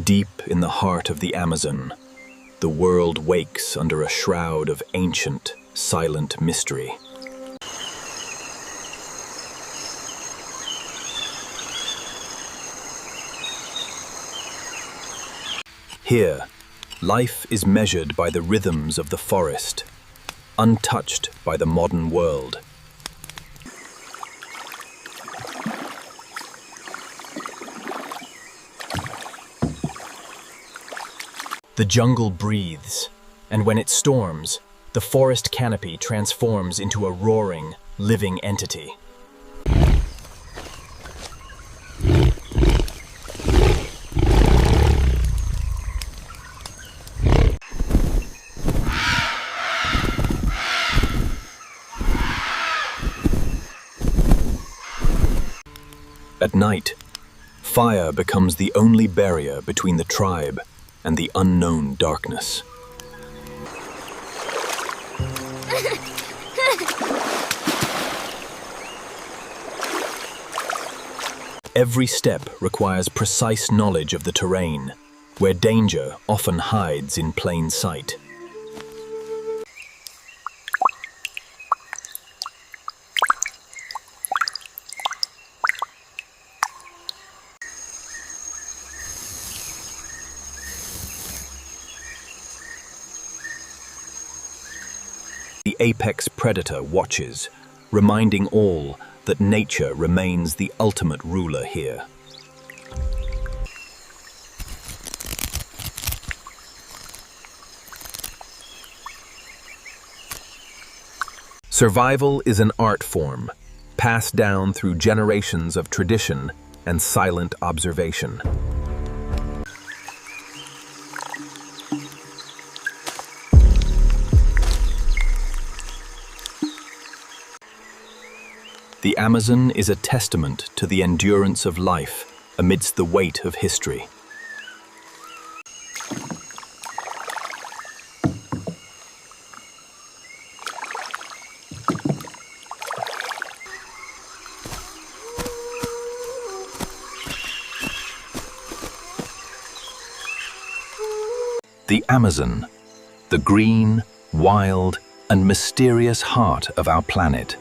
Deep in the heart of the Amazon, the world wakes under a shroud of ancient, silent mystery. Here, life is measured by the rhythms of the forest, untouched by the modern world. The jungle breathes, and when it storms, the forest canopy transforms into a roaring, living entity. At night, fire becomes the only barrier between the tribe and the unknown darkness. Every step requires precise knowledge of the terrain, where danger often hides in plain sight. The apex predator watches, reminding all that nature remains the ultimate ruler here. Survival is an art form, passed down through generations of tradition and silent observation. The Amazon is a testament to the endurance of life amidst the weight of history. The Amazon, the green, wild, and mysterious heart of our planet.